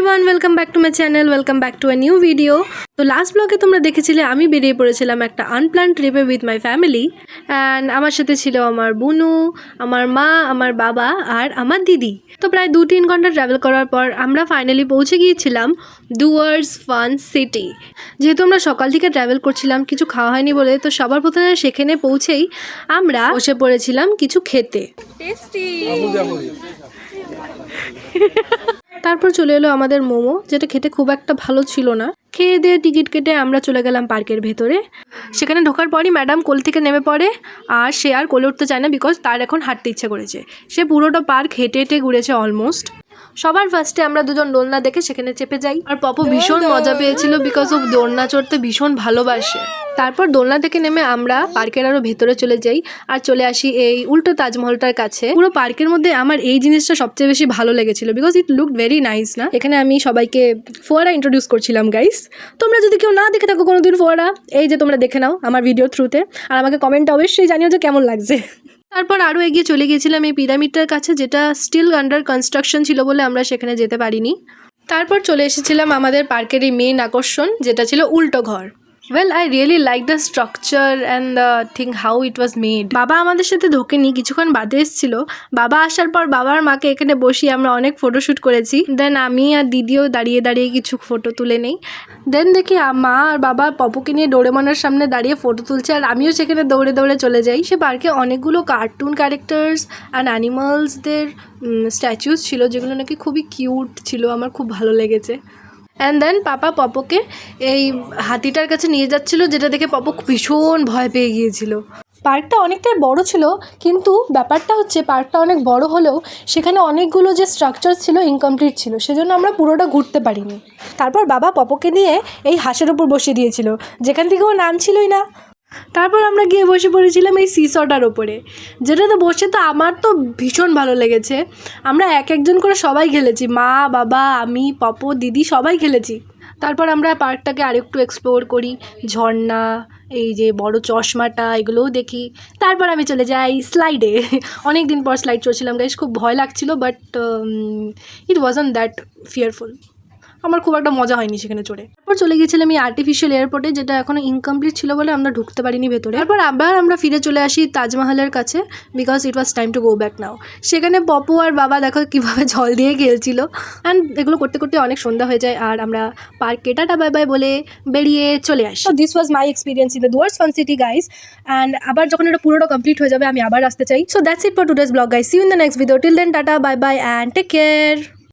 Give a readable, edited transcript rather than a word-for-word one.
Everyone, welcome back to my channel, welcome back to a new video. তো last ব্লগে তোমরা দেখেছিলে আমি বেরিয়ে পড়েছিলাম একটা আনপ্ল্যান ট্রিপে উইথ মাই ফ্যামিলি। অ্যান্ড আমার সাথে ছিল আমার বুনু, আমার মা, আমার বাবা আর আমার দিদি। তো প্রায় 2-3 ঘন্টা ট্রাভেল করার পর আমরা ফাইনালি পৌঁছে গিয়েছিলাম ডুয়ার্স ফান সিটি। যেহেতু আমরা সকাল থেকে ট্রাভেল করছিলাম, কিছু খাওয়া হয়নি বলে, তো সবার প্রথমে সেখানে পৌঁছেই আমরা বসে পড়েছিলাম কিছু খেতে। টেস্টি। তারপর চলে এলো আমাদের মোমো, যেটা খেতে খুব একটা ভালো ছিল না। খেয়ে দিয়ে টিকিট কেটে আমরা চলে গেলাম পার্কের ভেতরে। সেখানে ঢোকার পরই ম্যাডাম কোল থেকে নেমে পড়ে, আর সে আর কোলে উঠতে চায় না, বিকজ তার এখন হাঁটতে ইচ্ছে করেছে। সে পুরোটা পার্ক হেঁটে হেঁটে ঘুরেছে অলমোস্ট। সবার ফার্স্টে আমরা দুজন দোলনা দেখে সেখানে চেপে যাই, আর পপো ভীষণ মজা পেয়েছিল বিকজ ও দোলনা চড়তে ভীষণ ভালোবাসে। তারপর দোলনা থেকে নেমে আমরা পার্কের আরও ভেতরে চলে যাই আর চলে আসি এই উল্টো তাজমহলটার কাছে। পুরো পার্কের মধ্যে আমার এই জিনিসটা সবচেয়ে বেশি ভালো লেগেছিল because it look very nice না। এখানে আমি সবাইকে ফোয়ারা ইন্ট্রোডিউস করছিলাম গাইস। তোমরা যদি কেউ না দেখে থাকো কোনোদিন ফোয়ারা, এই যে তোমরা দেখে নাও আমার ভিডিও থ্রুতে, আর আমাকে কমেন্টে অবশ্যই জানিও যে কেমন লাগছে। তারপর আরও এগিয়ে চলে গিয়েছিলাম এই পিরামিডটার কাছে, যেটা স্টিল আন্ডার কনস্ট্রাকশন ছিল বলে আমরা সেখানে যেতে পারিনি। তারপর চলে এসেছিলাম আমাদের পার্কের এই মেইন আকর্ষণ, যেটা ছিল উল্টো ঘর। Well, I really like the structure and the thing how it was made. বাবা আমাদের সাথে ঢোকেনি, কিছুক্ষণ বাদে এসেছিল। বাবা আসার পর বাবার মাকে এখানে বসিয়ে আমরা অনেক ফটোশ্যুট করেছি। দেন আমি আর দিদিও দাঁড়িয়ে দাঁড়িয়ে কিছু ফটো তুলে নেই। দেন দেখি মা আর বাবা পপুকে নিয়ে ডোরেমনের সামনে দাঁড়িয়ে ফটো তুলছে, আর আমিও সেখানে দৌড়ে দৌড়ে চলে যাই। সে পার্কে অনেকগুলো কার্টুন ক্যারেক্টার্স অ্যান্ড অ্যানিমালসদের স্ট্যাচুস ছিল, যেগুলো নাকি খুবই কিউট ছিল, আমার খুব ভালো লেগেছে। অ্যান্ড দেন পাপা পপোকে এই হাতিটার কাছে নিয়ে যাচ্ছিল, যেটা দেখে পপো ভীষণ ভয় পেয়ে গিয়েছিল। পার্কটা অনেকটাই বড় ছিল, কিন্তু ব্যাপারটা হচ্ছে পার্কটা অনেক বড় হলেও সেখানে অনেকগুলো যে স্ট্রাকচার ছিল ইনকমপ্লিট ছিল, সেজন্য আমরা পুরোটা ঘুরতে পারিনি। তারপর বাবা পপোকে নিয়ে এই হাঁসের ওপর বসিয়ে দিয়েছিল, যেখান থেকে ও নামছিলই না। তারপর আমরা গিয়ে বসে পড়েছিলাম এই সিসটার ওপরে, যেটাতে বসে তো আমার তো ভীষণ ভালো লেগেছে। আমরা এক একজন করে সবাই খেলেছি, মা, বাবা, আমি, পপো, দিদি সবাই খেলেছি। তারপর আমরা পার্কটাকে আরেকটু এক্সপ্লোর করি, ঝর্ণা, এই যে বড় চশমাটা, এগুলোও দেখি। তারপর আমি চলে যাই স্লাইডে। অনেক দিন পর স্লাইড চড়ছিলাম গাইস, খুব ভয় লাগছিল, but it wasn't that fearful. আমার খুব একটা মজা হয়নি সেখানে চড়ে। তারপর চলে গেছিলাম এই আর্টিফিশিয়াল এয়ারপোর্টে, যেটা এখনও ইনকমপ্লিট ছিল বলে আমরা ঢুকতে পারিনি ভেতরে। তারপর আবার আমরা ফিরে চলে আসি তাজমহলের কাছে, because it was time to go back নাও। সেখানে পপু আর বাবা দেখো কীভাবে জল দিয়ে খেলছিল, অ্যান্ড এগুলো করতে করতে অনেক সন্ধ্যা হয়ে যায়, আর আমরা পার্কে টাটা বাই বাই বলে বেরিয়ে চলে আসি। This was my experience in the Dooars fun city guys, and আবার যখন এটা পুরোটা কমপ্লিট হয়ে যাবে আমি আবার আসতে চাই। So that's it for today's blog guys, see you in the next video. Till then tata bye bye and take care.